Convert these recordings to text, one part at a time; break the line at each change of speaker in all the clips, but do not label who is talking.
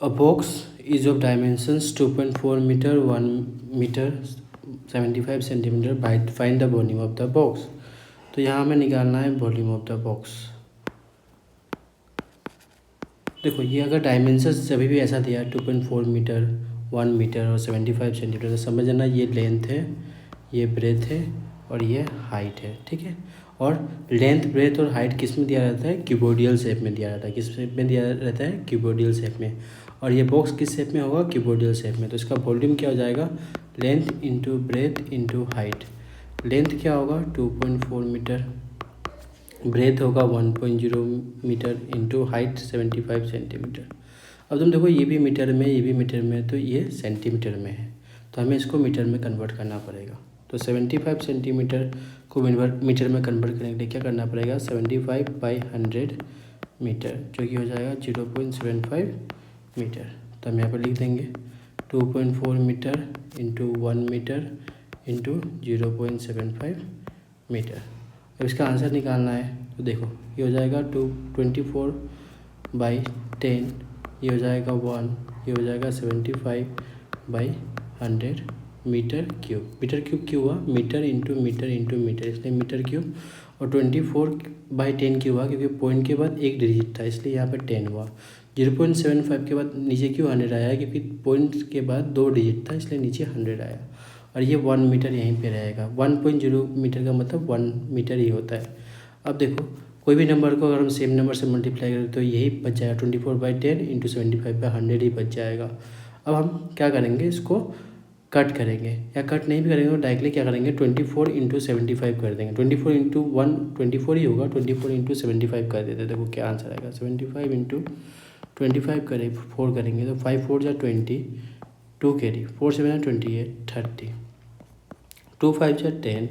A box is of dimensions 2.4 meter, 1 meter, 75 centimeter. Find the volume of the box. तो यहाँ हमें निकालना है वॉल्यूम ऑफ द बॉक्स। देखो ये अगर डायमेंशंस जब भी ऐसा दिया 2.4 मीटर, 1 मीटर और 75 सेंटीमीटर, तो समझ लेना ये लेंथ है, ये ब्रेथ है और ये हाइट है। ठीक है। और लेंथ, ब्रेथ और हाइट किस में दिया रहता है? क्यूबोडियल शेप में दिया रहता है। किस शेप में दिया रहता है? क्यूबोडियल शेप में। और ये बॉक्स किस शेप में होगा? क्यूबोडियल शेप में। तो इसका वॉल्यूम क्या हो जाएगा? Length into breadth into height. Length क्या होगा? 2.4 मीटर, ब्रेथ होगा 1.0 मीटर इंटू हाइट 75 सेंटीमीटर। अब तुम देखो ये भी मीटर में, ये भी मीटर में, तो ये सेंटीमीटर में है, तो हमें इसको मीटर में कन्वर्ट करना पड़ेगा। तो 75 सेंटीमीटर को मीटर में कन्वर्ट करने के लिए क्या करना पड़ेगा? 75/100 मीटर, जो कि हो जाएगा 0.75 मीटर। तो हम यहाँ पर लिख देंगे 2.4 metre into 1 metre into 0.75 metre. अब इसका आंसर निकालना है तो देखो ये हो जाएगा 24/10, ये हो जाएगा 1, ये हो जाएगा 75/100 मीटर क्यूब। मीटर क्यूब क्यों हुआ? Metre into metre into metre, इसलिए मीटर क्यूब। और 24/10 क्यों हुआ? क्योंकि पॉइंट के बाद एक डिजिट था, इसलिए यहाँ पर 10 हुआ। 0.75 के बाद नीचे क्यों 100 आया? क्योंकि पॉइंट के बाद 2 डिजिट था, इसलिए नीचे 100 आया। और ये 1 मीटर यहीं पे रहेगा। 1.0 मीटर का मतलब 1 मीटर ही होता है। अब देखो कोई भी नंबर को अगर हम सेम नंबर से मल्टीप्लाई करें तो यही बच जाएगा, 24/10 इंटू 75/100 ही बच जाएगा। अब हम क्या करेंगे? इसको कट करेंगे, या कट नहीं भी करेंगे तो डायरेक्टली क्या करेंगे? 24 इंटू 75 कर देंगे। 24 इंटू 1 24 ही होगा, 24 इंटू 75 कर देते। देखो क्या आंसर आएगा? 75 इंटू 25 करें 4 करेंगे तो 5 4 जा 20, 2 कैरी, 4 7 28, 30, 2 5 जा 10,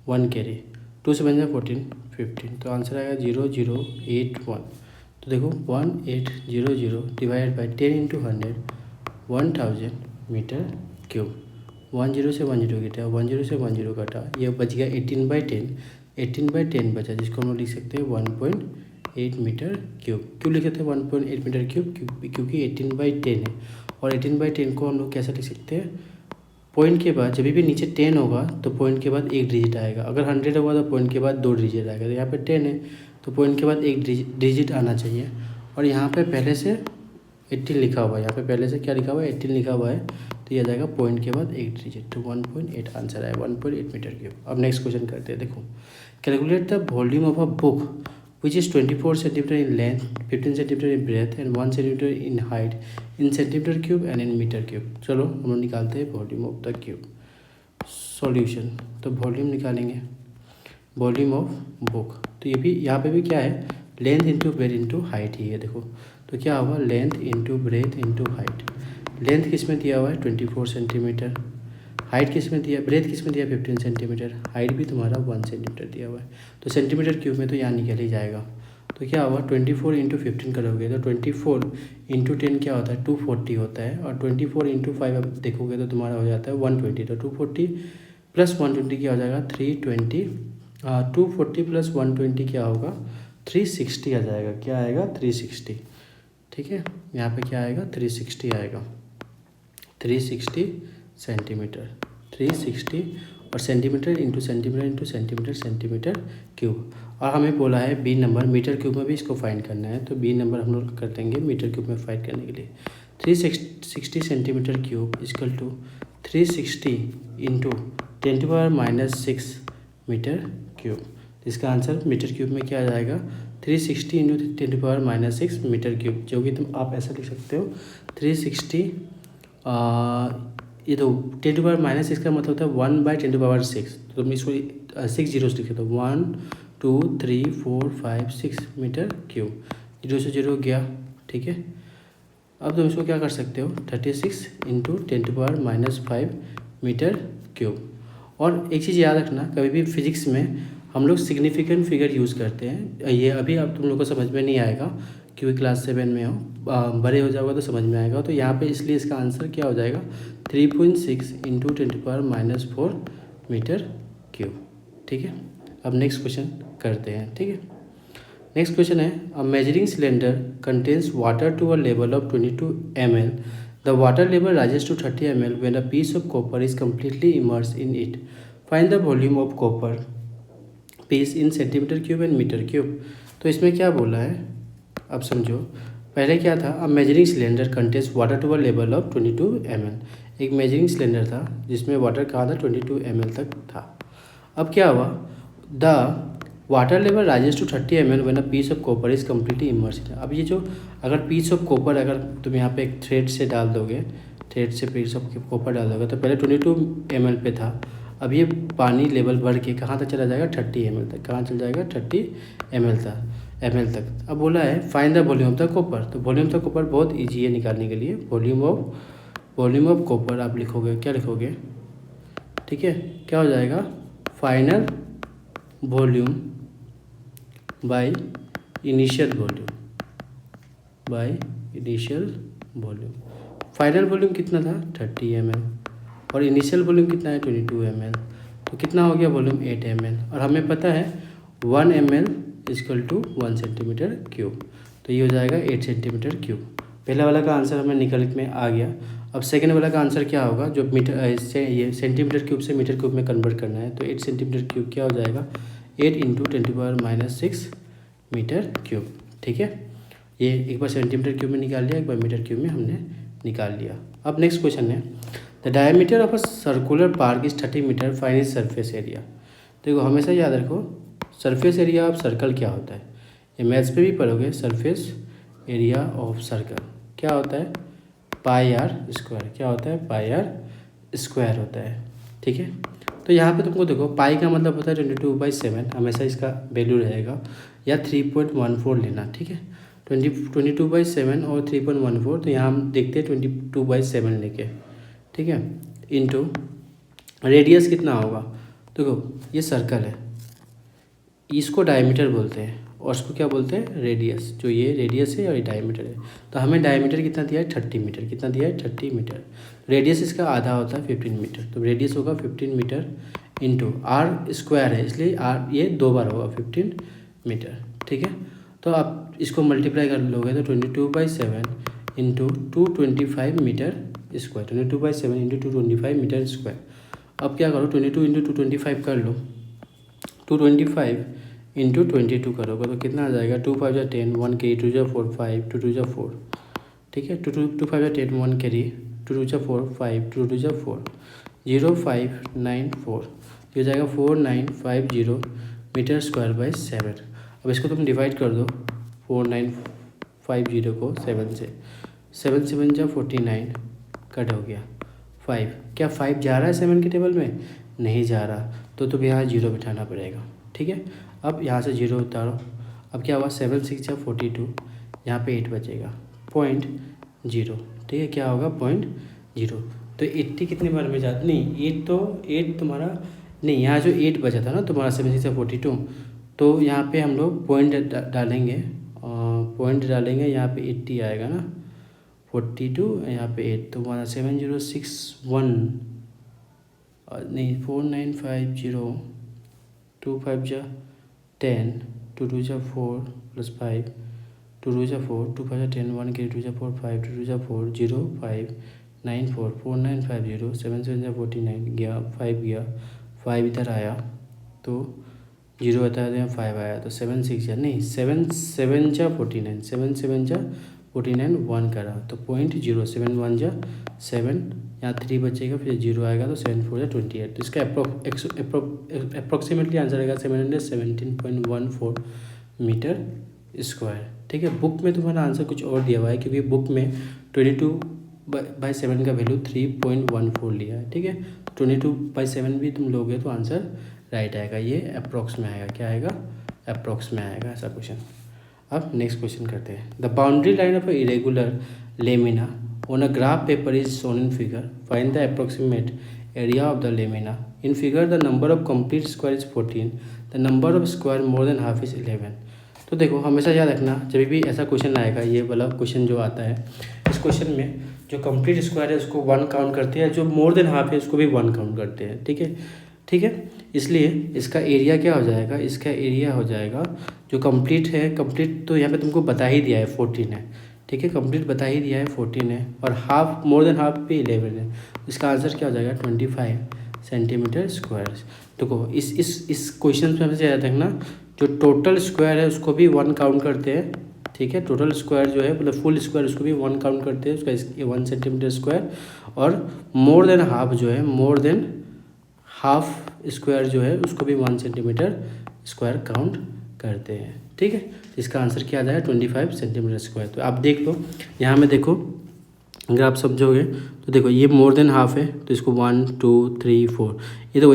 1 कैरी, 2 7 जा 14, 15। तो आंसर आएगा 0081। तो देखो 1800 divide by 10 into 100, 1000 metre cube. 10 से 10 कटा, 10 से 10 कटा, ये बच गया 18/10। 18/10 बचा, जिसको हम लोग लिख सकते हैं 1.8 मीटर क्यूब। क्यों लिख सकते हैं 1.8 मीटर क्यूब? क्योंकि 18/10 है। और 18/10 को हम लोग कैसे लिख सकते हैं? पॉइंट के बाद जब भी नीचे 10 होगा तो पॉइंट के बाद एक डिजिट आएगा। अगर 100 होगा तो पॉइंट के बाद 2 डिजिट आएगा। तो यहाँ पे 10 है तो पॉइंट के बाद एक डिजिट आना चाहिए। और यहाँ पे पहले से 18 लिखा हुआ है, यहाँ पे पहले से क्या लिखा हुआ है? 18 लिखा हुआ है। तो ये आ जाएगा पॉइंट के बाद एक डिजिट, तो 1.8 आंसर आया, 1.8 मीटर क्यूब। अब नेक्स्ट क्वेश्चन करते हैं। देखो calculate the volume of a book which is 24 centimeter in length, 15 centimeter in breadth and 1 centimeter in height in centimeter cube and in meter cube। चलो हम लोग निकालते हैं volume of the cube. Solution, तो volume निकालेंगे, volume of book. तो ये भी यहाँ पे भी क्या है? Length into breadth into height ही है। देखो तो क्या होगा? Length into breadth into height. Length किस में दिया हुआ है? 24 सेंटीमीटर। हाइट किस में दिया? ब्रेथ किस में दिया? 15 सेंटीमीटर। हाइट भी तुम्हारा 1 सेंटीमीटर दिया हुआ है। तो सेंटीमीटर क्यूब में तो यहाँ निकल ही जाएगा। तो क्या होगा? 24 इंटू 15 करोगे तो 24 इंटू 10 क्या होता है? 240 होता है। और 24 इंटू 5 अब देखोगे तो तुम्हारा हो जाता है 120। तो 240 प्लस 120 क्या हो जाएगा? 320। 240 प्लस 120 क्या होगा? 360 आ जाएगा। क्या आएगा? 360। ठीक है, यहाँ पे क्या आएगा? 360 आएगा, 360 सेंटीमीटर, 360। और centimetre into centimetre into centimetre, centimetre cube. और हमें बोला है बी नंबर मीटर क्यूब में भी इसको फाइंड करना है। तो बी नंबर हम लोग कर देंगे मीटर क्यूब में फाइंड करने के लिए। 360 centimetre cube is equal to 360 into 10⁻⁻6 metre cube. इसका आंसर मीटर क्यूब में क्या आ जाएगा? 360 इंटू 10⁻⁻6 मीटर क्यूब, जो कि तुम आप ऐसा लिख सकते हो 360। ये तो 10⁻⁻6 का मतलब होता है 1/10⁻6। तो तुम इसको 6 जीरोस लिखे तो 1 2 3 4 5 6 मीटर क्यूब। 0 से 0 गया। ठीक है, अब तुम इसको क्या कर सकते हो? 36 इंटू 10⁻⁻5 मीटर क्यूब। और एक चीज़ याद रखना, कभी भी फिजिक्स में हम लोग सिग्निफिकेंट फिगर यूज़ करते हैं। ये अभी अब तुम लोग को समझ में नहीं आएगा क्योंकि क्लास 7 में हो, बड़े हो जाओगे तो समझ में आएगा। तो यहाँ पे इसलिए इसका आंसर क्या हो जाएगा? 3.6 इंटू 10⁻⁻4 मीटर क्यूब। ठीक है, अब नेक्स्ट क्वेश्चन करते हैं। ठीक है, नेक्स्ट क्वेश्चन है, a measuring cylinder contains water to a level of 22 ml. The water level rises to 30 ml when a piece of copper is completely immersed in it. Find the volume of copper piece in centimetre cube and metre cube. तो इसमें क्या बोला है, अब समझो. पहले क्या था, a measuring cylinder contains water to a level of 22 ml. एक मेजरिंग सिलेंडर था जिसमें वाटर कहाँ था, 22 ml तक था. अब क्या हुआ, the water level rises to 30 ml when a piece of copper is completely immersed. अब ये जो अगर पीस ऑफ कॉपर अगर तुम यहाँ पे एक थ्रेड से डाल दोगे, थ्रेड से पीस ऑफ कॉपर डाल दोगे, तो पहले 22 ml पे था. अब ये पानी लेवल बढ़ के कहाँ तक चला जाएगा, 30 ml तक. कहाँ चल जाएगा, 30 ml तक. अब बोला है find the volume of the copper. तो वॉल्यूम ऑफ द कॉपर बहुत ईजी है निकालने के लिए. वॉल्यूम ऑफ कॉपर आप लिखोगे, क्या लिखोगे, ठीक है, क्या हो जाएगा, final volume by initial volume. Final volume कितना था, 30 ml, और इनिशियल वॉल्यूम कितना है, 22 ml. तो कितना हो गया वॉल्यूम, 8 ml. और हमें पता है 1 ml equal to 1 centimetre cube. तो ये हो जाएगा 8 सेंटीमीटर क्यूब. पहला वाला का आंसर हमें निकल में आ गया. अब सेकेंड वाला का आंसर क्या होगा, जो मीटर से ये सेंटीमीटर क्यूब से मीटर क्यूब में कन्वर्ट करना है. तो 8 सेंटीमीटर क्यूब क्या हो जाएगा, 8 इंटू 10⁻⁻6 मीटर क्यूब. ठीक है, ये एक बार सेंटीमीटर क्यूब में निकाल लिया, एक बार मीटर क्यूब में हमने निकाल लिया. अब नेक्स्ट क्वेश्चन है, the diameter of a circular park is 30 metre, find is surface area. देखो हमेशा याद रखो, सरफेस एरिया ऑफ सर्कल क्या होता है, ये मैथ्स पे भी पढ़ोगे. सरफेस एरिया ऑफ सर्कल क्या होता है, पाई आर स्क्वायर. क्या होता है, पाई आर स्क्वायर होता है. ठीक है, तो यहाँ पे तुमको देखो पाई का मतलब होता है 22/7, हमेशा इसका वैल्यू रहेगा, या 3.14 लेना. ठीक है, 22/7 और 3.14, तो यहाँ हम देखते हैं 22/7 लेके. ठीक है, इंटू रेडियस कितना होगा. देखो ये सर्कल है, इसको डायमीटर बोलते हैं, और उसको क्या बोलते हैं, रेडियस. जो ये रेडियस है और ये डायमीटर है. तो हमें डायमीटर कितना दिया है, 30 मीटर. कितना दिया है, 30 मीटर. रेडियस इसका आधा होता है 15 मीटर. तो रेडियस होगा 15 मीटर इंटू आर स्क्वायर है, इसलिए आर ये 2 बार होगा 15 मीटर. ठीक है, तो आप इसको मल्टीप्लाई कर लोगे तो 22/7 into 225 metre square. 22/7 into 225 metre square. अब क्या करो, 22 इंटू 225 कर लो, 225 इंटू 22 करोगे तो कितना आ जाएगा, 2 5 जा 10, 1 के 2 जा 4, 5 2 2 जा 4. ठीक है, 2 5 जा 10, 1 कैरी 2 2 जा 4, 5 2 2 जा 4, 0594. ये हो जाएगा 4950 मीटर स्क्वायर बाई 7. अब इसको तुम डिवाइड कर दो, 4950 को 7 से, 7 7 जा 49, कट हो गया 5. क्या 5 जा रहा है 7 के टेबल में, नहीं जा रहा, तो तुम यहाँ 0 बिठाना पड़ेगा. ठीक है, अब यहाँ से 0 उतारो. अब क्या हुआ, 7 6 जा 42, यहाँ पे 8 बचेगा 0.0. ठीक है, क्या होगा 0.0. तो 80 कितने बार में जाता, नहीं 8 तो 8 तुम्हारा नहीं, यहाँ जो 8 बचा था ना तुम्हारा 7 6 जा 42, तो यहाँ पे हम लोग पॉइंट डालेंगे, यहाँ पे 80 आएगा ना, 42 यहाँ पे 8, तो हमारा 7061 नहीं 4950, 2 5 जा 10, 2 2 जा 4 प्लस 5, 2 2 जा 4, 2 5 जा 10, 1 के 2 जा 4, 5 2 2 जा 4, 0594 4950, 7 7 जा 49 गया, 5 गया, 5 इधर आया तो 0 बताया तो यहाँ 5 आया, तो 7 6 जा नहीं 7 7 जा 49, 7 7 जा 49, 1 करा तो 0.0, 7 1 जा 7, यहाँ 3 बचेगा, फिर 0 आएगा तो 7 4 जा 28. तो इसका अप्रोक्सीमेटली आंसर आएगा 717.14 मीटर स्क्वायर. ठीक है, बुक में तुम्हारा आंसर कुछ और दिया हुआ है, क्योंकि बुक में 22/7 का वैल्यू 3.14 लिया है. ठीक है, 22/7 भी तुम लोगे तो आंसर राइट आएगा. ये अप्रोक्स में आएगा, क्या आएगा, अप्रोक्स में आएगा ऐसा क्वेश्चन. अब नेक्स्ट क्वेश्चन करते हैं. The boundary line of a irregular lamina on a graph paper is shown in figure. Find the approximate area of the lamina. In figure the number of complete square is 14, the number of square more than half is 11. तो देखो हमेशा याद रखना, जब भी ऐसा question आएगा, ये वाला क्वेश्चन जो आता है, इस क्वेश्चन में जो कंप्लीट स्क्वायर है उसको 1 काउंट करते हैं, जो मोर देन हाफ है उसको भी 1 काउंट करते हैं. ठीक है, ठीक है। इसलिए इसका एरिया क्या हो जाएगा, इसका एरिया हो जाएगा जो कंप्लीट है, कंप्लीट तो यहाँ पे तुमको बता ही दिया है 14 है, ठीक है, कंप्लीट बता ही दिया है 14 है, और हाफ मोर देन हाफ पे 11 है। इसका आंसर क्या हो जाएगा 25 सेंटीमीटर स्क्वायर। देखो इस क्वेश्चन में हमसे याद रखना, जो टोटल स्क्वायर है उसको भी 1 काउंट करते हैं, ठीक है, टोटल स्क्वायर जो है मतलब फुल स्क्वायर उसको भी 1 काउंट करते हैं, उसका 1 सेंटीमीटर स्क्वायर, और मोर देन हाफ जो है, मोर देन हाफ स्क्वायर जो है उसको भी 1 सेंटीमीटर स्क्वायर काउंट करते हैं, ठीक है। तो इसका आंसर क्या आ जाएगा 25 सेंटीमीटर स्क्वायर। तो आप देख लो यहाँ में, देखो अगर आप समझोगे तो देखो ये मोर देन हाफ है तो इसको 1 2 3 4, ये देखो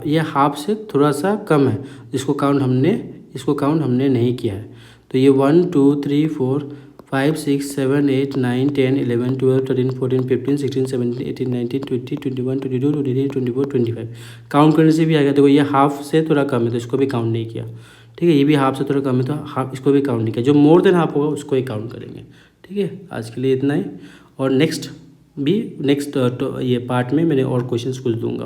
ये हाफ से थोड़ा सा कम है, इसको काउंट हमने नहीं किया है। तो ये 1 2 3 4 5 6 7 8 9 10 11 12 13 14 15 16 17 18 19 20 21 22 23 24 25 काउंट करने से भी आएगा। देखो ये हाफ से थोड़ा कम है तो इसको भी काउंट नहीं किया, ठीक है, ये भी हाफ से थोड़ा कम है तो हाफ इसको भी काउंट नहीं किया, जो मोर देन हाफ होगा उसको ही काउंट करेंगे, ठीक है। आज के लिए इतना ही, और नेक्स्ट ये पार्ट में मैंने और क्वेश्चंस कुछ दूंगा।